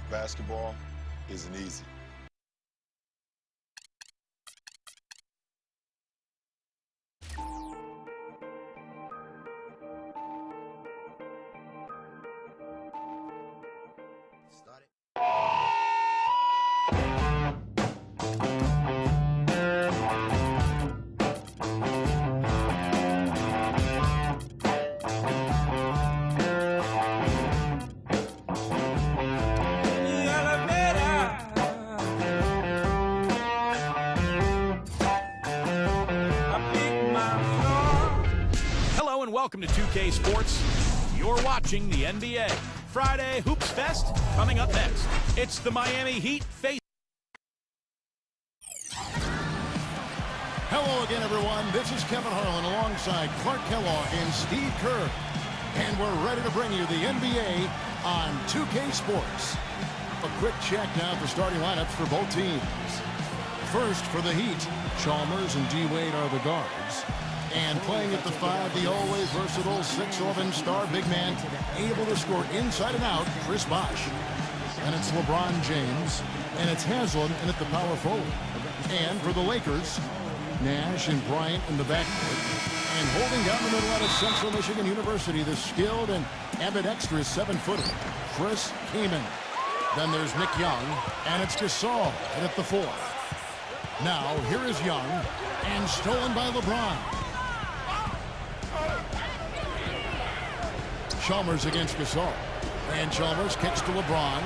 Basketball isn't easy. Welcome to 2K Sports. You're watching the NBA. Friday Hoops Fest coming up next. It's the Miami Heat face. Hello again, everyone. This is Kevin Harlan alongside Clark Kellogg and Steve Kerr. And we're ready to bring you the NBA on 2K Sports. A quick check now of the starting lineups for both teams. First, for the Heat, Chalmers and D. Wade are the guards. And playing at the 5, the always versatile 6'11" star big man, able to score inside and out, Chris Bosh. And it's LeBron James, and it's Haslam in at the power forward. And for the Lakers, Nash and Bryant in the backcourt. And holding down the middle out of Central Michigan University, the skilled and ambidextrous 7-footer, Chris Kaman. Then there's Nick Young, and it's Gasol in at the 4. Now, here is Young, and stolen by LeBron. Chalmers against Gasol. And Chalmers kicks to LeBron.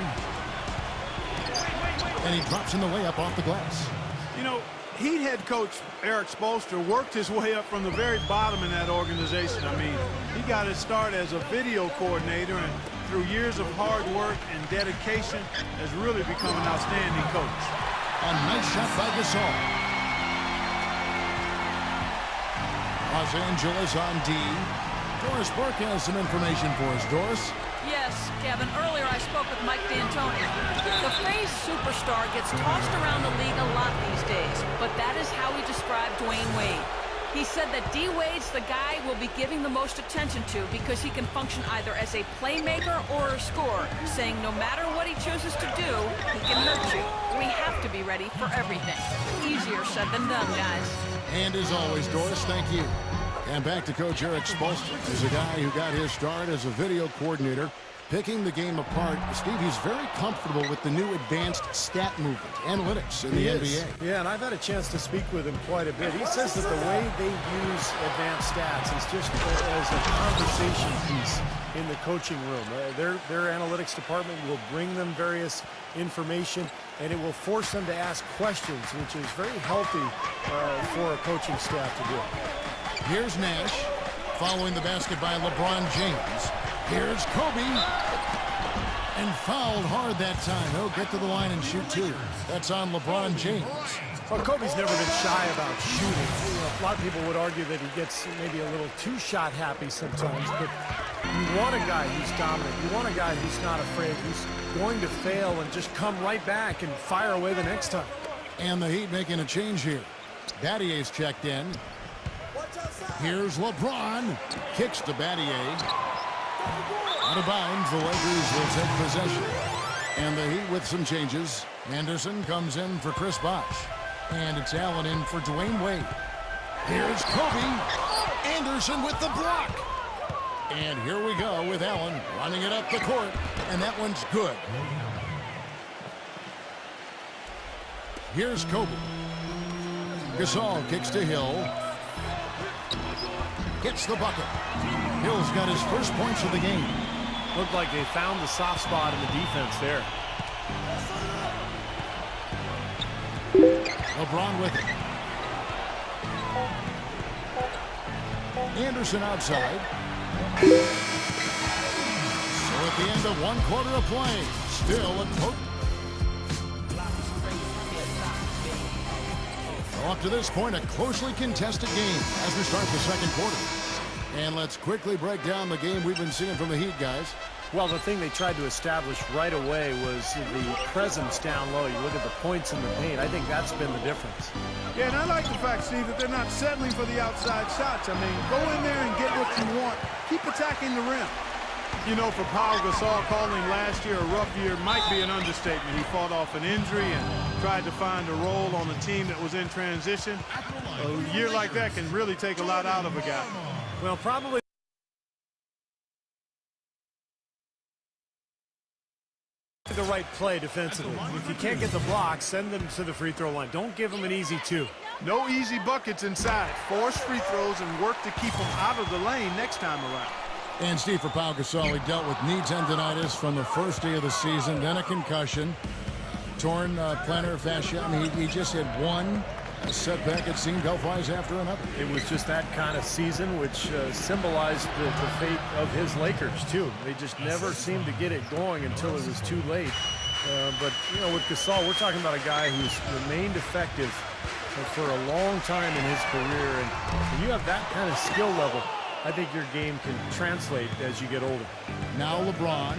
And he drops in the layup off the glass. You know, Heat head coach Eric Spoelstra worked his way up from the very bottom in that organization. I mean, he got his start as a video coordinator, and through years of hard work and dedication has really become an outstanding coach. A nice shot by Gasol. Los Angeles on D. Doris Burke has some information for us. Doris? Yes, Kevin. Earlier I spoke with Mike D'Antoni. The phrase superstar gets tossed around the league a lot these days, but that is how he described Dwayne Wade. He said that D. Wade's the guy we'll be giving the most attention to because he can function either as a playmaker or a scorer, saying no matter what he chooses to do, he can hurt you. We have to be ready for everything. Easier said than done, guys. And as always, Doris, thank you. And back to Coach Eric Spoelstra. He's a guy who got his start as a video coordinator, picking the game apart. Steve, he's very comfortable with the new advanced stat movement, analytics in the NBA. Yeah, and I've had a chance to speak with him quite a bit. He says that the way they use advanced stats is just as a conversation piece in the coaching room. Their analytics department will bring them various information, and it will force them to ask questions, which is very healthy for a coaching staff to do. Here's Nash, following the basket by LeBron James. Here's Kobe, and fouled hard that time. He'll get to the line and shoot two. That's on LeBron James. Well, Kobe's never been shy about shooting. You know, a lot of people would argue that he gets maybe a little too shot happy sometimes, but you want a guy who's dominant. You want a guy who's not afraid, who's going to fail and just come right back and fire away the next time. And the Heat making a change here. Battier's checked in. Here's LeBron. Kicks to Battier. Out of bounds, the Lakers will take possession. And the Heat with some changes. Anderson comes in for Chris Bosh. And it's Allen in for Dwayne Wade. Here's Kobe. Anderson with the block. And here we go with Allen running it up the court. And that one's good. Here's Kobe. Gasol kicks to Hill. Gets the bucket. Hill's got his first points of the game. Looked like they found the soft spot in the defense there. LeBron with it. Anderson outside. So at the end of 1 quarter of play, still a total. Up to this point, a closely contested game as we start the second quarter. And let's quickly break down the game we've been seeing from the Heat, guys. Well, the thing they tried to establish right away was the presence down low. You look at the points in the paint. I think that's been the difference. Yeah, and I like the fact, Steve, that they're not settling for the outside shots. I mean, go in there and get what you want. Keep attacking the rim. You know, for Pau Gasol, calling last year a rough year might be an understatement. He fought off an injury and tried to find a role on a team that was in transition. A year like that can really take a lot out of a guy. Well, probably the right play defensively. If you can't get the block, send them to the free throw line. Don't give them an easy 2. No easy buckets inside. Force free throws and work to keep them out of the lane next time around. And Steve, for Pau Gasol, he dealt with knee tendonitis from the first day of the season, then a concussion, torn plantar fascia. I mean, he just had one setback, it seemed, health-wise after another. It was just that kind of season, which symbolized the fate of his Lakers, too. They just never seemed to get it going until it was too late. But, you know, with Gasol, we're talking about a guy who's remained effective for a long time in his career. And when you have that kind of skill level, I think your game can translate as you get older. Now LeBron,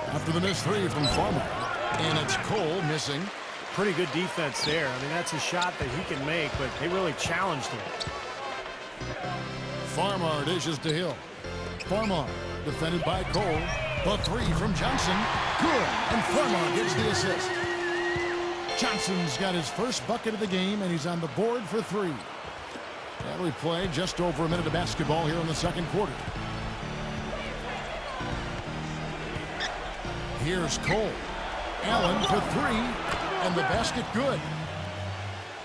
after the missed 3 from Farmer. And it's Cole missing. Pretty good defense there. I mean, that's a shot that he can make, but they really challenged him. Farmer dishes to Hill. Farmer defended by Cole. The 3 from Johnson. Good. And Farmer gets the assist. Johnson's got his first bucket of the game, and he's on the board for 3. And we play just over a minute of basketball here in the second quarter. Here's Cole. Allen for 3, and the basket good.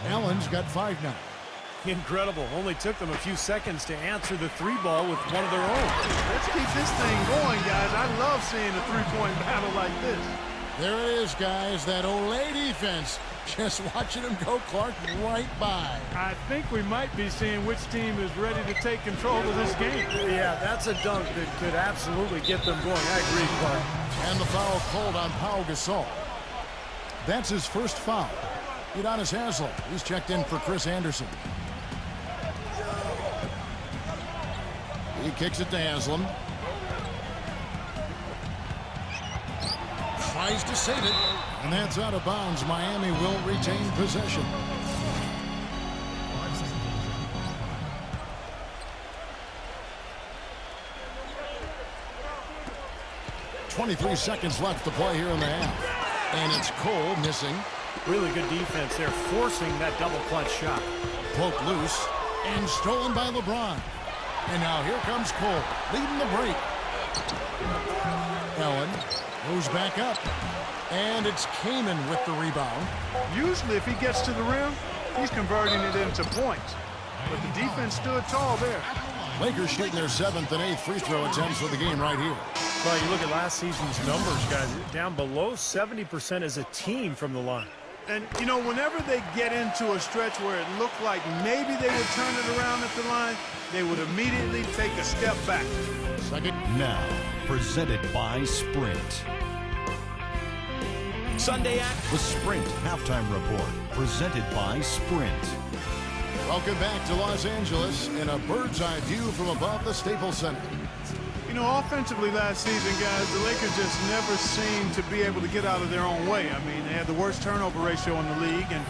Allen's got 5 now. Incredible. Only took them a few seconds to answer the 3 ball with one of their own. Let's keep this thing going, guys. I love seeing a three-point battle like this. There it is, guys. That Olay defense. Just watching him go, Clark, right by. I think we might be seeing which team is ready to take control of this game. Yeah, that's a dunk that could absolutely get them going. I agree, Clark. And the foul called on Pau Gasol. That's his first foul. Udonis Haslem. He's checked in for Chris Anderson. He kicks it to Haslem. Tries to save it. And that's out of bounds. Miami will retain possession. .23 seconds left to play here in the half. And it's Cole missing. Really good defense there, forcing that double clutch shot. Poked loose and stolen by LeBron. And now here comes Cole, leading the break. Allen moves back up. And it's Kaman with the rebound. Usually if he gets to the rim, he's converting it into points. But the defense stood tall there. Lakers shooting their 7th and 8th free throw attempts for the game right here. Well, you look at last season's numbers, guys, down below 70% as a team from the line. And, you know, whenever they get into a stretch where it looked like maybe they would turn it around at the line, they would immediately take a step back. Second. Now, presented by Sprint. Sunday at The Sprint Halftime Report, presented by Sprint. Welcome back to Los Angeles in a bird's-eye view from above the Staples Center. You know, offensively last season, guys, the Lakers just never seemed to be able to get out of their own way. I mean, they had the worst turnover ratio in the league, and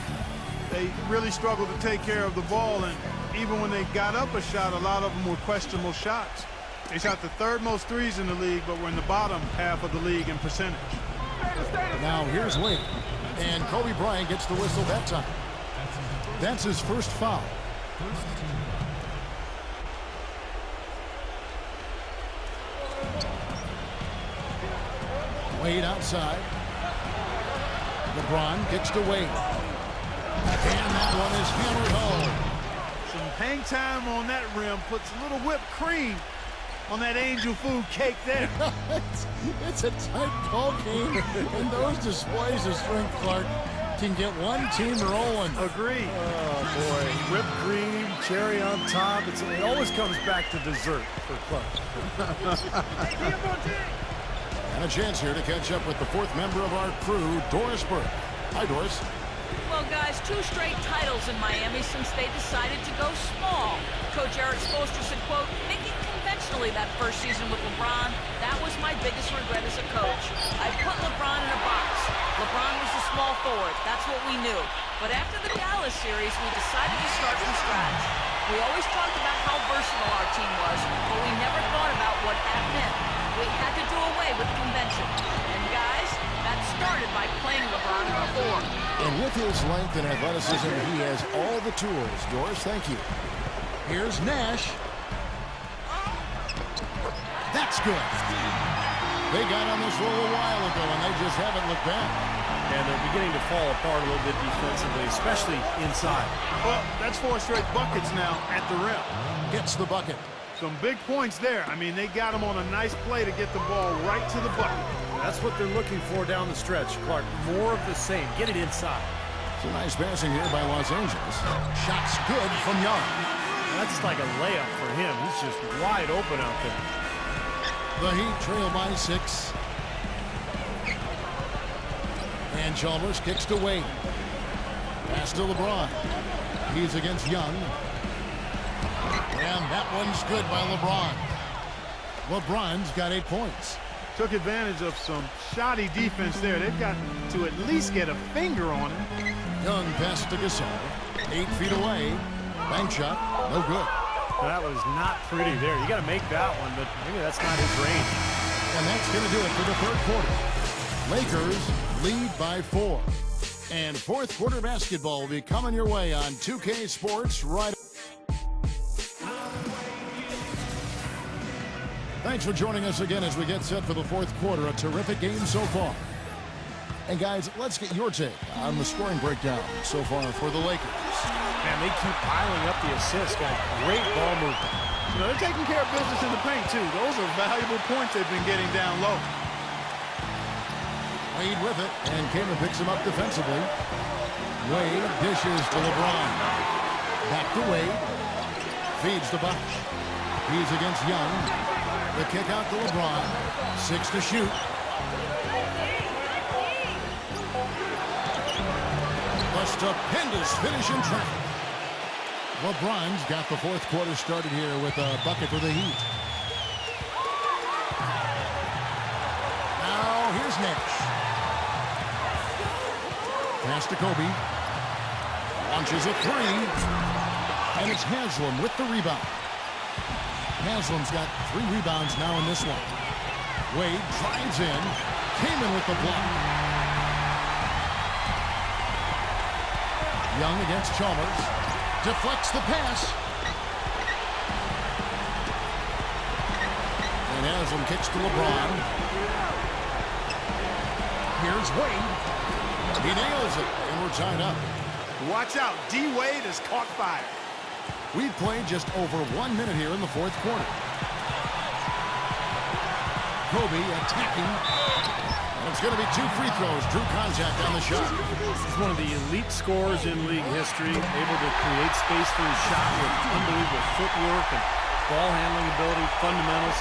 they really struggled to take care of the ball. And even when they got up a shot, a lot of them were questionable shots. They shot the 3rd most threes in the league, but were in the bottom half of the league in percentage. Now here's Wade. And Kobe Bryant gets the whistle that time. That's his first foul. Wade outside. LeBron kicks to Wade. And that one is hammered home. Some hang time on that rim puts a little whipped cream on that angel food cake there. It's a tight ball game, and those displays of strength, Clark, can get one team rolling. Agreed. Oh, boy. Whipped cream, cherry on top. It always comes back to dessert for Clark. And a chance here to catch up with the 4th member of our crew, Doris Burke. Hi, Doris. Well, guys, 2 straight titles in Miami since they decided to go small. Coach Eric Spoelstra said, quote, thinking conventionally that first season with LeBron, that was my biggest regret as a coach. I put LeBron in a box. LeBron was a small forward. That's what we knew. But after the Dallas series, we decided to start from scratch. We always talked about how versatile our team was, but we never thought about what that meant. We had to do away with convention. And guys, that started by playing LeBron at the 4. And with his length and athleticism, he has all the tools. Doris, thank you. Here's Nash. That's good. They got on this roll a while ago, and they just haven't looked back. And they're beginning to fall apart a little bit defensively, especially inside. Well, that's 4 straight buckets now at the rim. Gets the bucket. Some big points there. I mean, they got him on a nice play to get the ball right to the bucket. That's what they're looking for down the stretch, Clark. More of the same. Get it inside. It's a nice passing here by Los Angeles. Shot's good from Young. That's like a layup for him. He's just wide open out there. The Heat trail by 6. And Chalmers kicks to Wade. Pass to LeBron. He's against Young. And that one's good by LeBron. LeBron's got 8 points. Took advantage of some shoddy defense there. They've got to at least get a finger on him. Young pass to Gasol. 8 feet away. Bank shot. No good. That was not pretty there. You got to make that one, but maybe that's not his range. And that's going to do it for the third quarter. Lakers lead by 4. And fourth quarter basketball will be coming your way on 2K Sports right. Thanks for joining us again as we get set for the fourth quarter. A terrific game so far. And guys, let's get your take on the scoring breakdown so far for the Lakers. Man, they keep piling up the assists. Got great ball movement. You know, they're taking care of business in the paint, too. Those are valuable points they've been getting down low. Wade with it, and Kamen picks him up defensively. Wade dishes to LeBron. Back to Wade. Feeds to Bosh. He's against Young. The kick out to LeBron. 6 to shoot. A stupendous finish in traffic. LeBron's got the fourth quarter started here with a bucket for the Heat. Now here's Nash. Pass to Kobe. Launches a 3. And it's Haslam with the rebound. Haslam's got 3 rebounds now in this one. Wade drives in. Kamen with the block. Young against Chalmers. Deflects the pass. And Haslam kicks to LeBron. Here's Wade. He nails it, and we're tied up. Watch out. D. Wade has caught fire. We've played just over 1 minute here in the fourth quarter. Kobe attacking. And it's going to be 2 free throws. Drew contact on the shot. He's one of the elite scorers in league history, able to create space for his shot with unbelievable footwork and ball handling ability, fundamentals,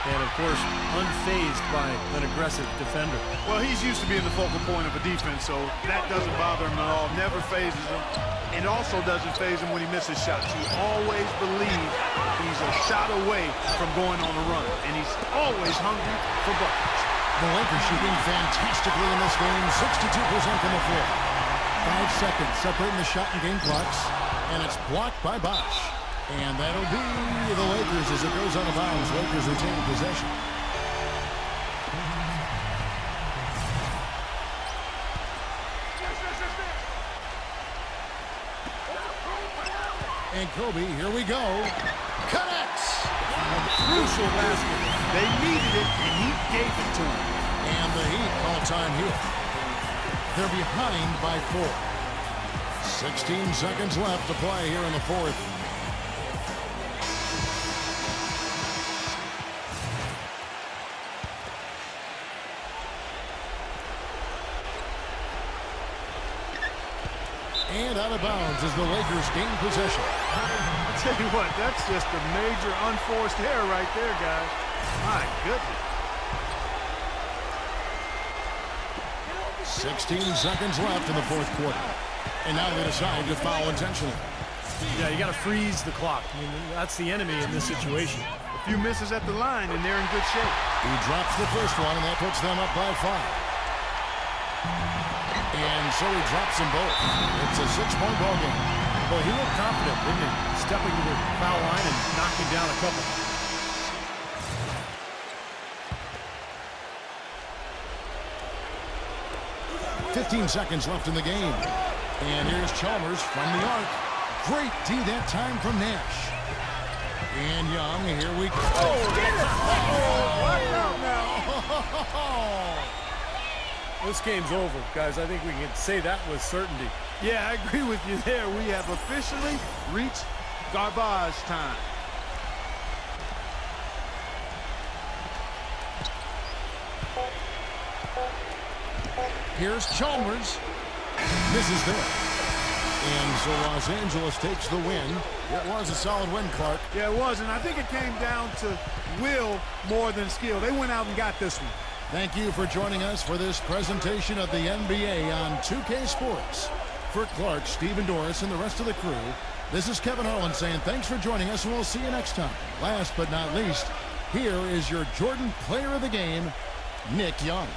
and of course, unfazed by an aggressive defender. Well, he's used to being the focal point of a defense, so that doesn't bother him at all. Never phases him. It also doesn't faze him when he misses shots. He always believes he's a shot away from going on a run, and he's always hungry for buckets. The Lakers shooting fantastically in this game, 62% from the floor. 5 seconds separating the shot and game clocks, and it's blocked by Bosh. And that'll be the Lakers as it goes out of bounds. Lakers retain possession. And Kobe, here we go. Connects! A crucial basket. They needed it, and he gave it to him. And the Heat all-time hit. They're behind by 4. 16 seconds left to play here in the fourth. And out of bounds as the Lakers gain possession. I'll tell you what, that's just a major unforced error right there, guys. My goodness. 16 seconds left in the fourth quarter. And now they decide to foul intentionally. Yeah, you got to freeze the clock. I mean, that's the enemy in this situation. A few misses at the line, and they're in good shape. He drops the first one, and that puts them up by 5. And so he drops them both. It's a 6-point ball game. Well, he looked confident, didn't he? Stepping to the foul line and knocking down a couple. 15 seconds left in the game. And here's Chalmers from the arc. Great D that time from Nash. And Young, here we go. This game's over, guys. I think we can say that with certainty. Yeah, I agree with you there. We have officially reached garbage time. Here's Chalmers. Misses there. And so Los Angeles takes the win. It was a solid win, Clark. Yeah, it was, and I think it came down to will more than skill. They went out and got this one. Thank you for joining us for this presentation of the NBA on 2K Sports. For Clark, Stephen Doris, and the rest of the crew, this is Kevin Harlan saying thanks for joining us, and we'll see you next time. Last but not least, here is your Jordan Player of the Game, Nick Young.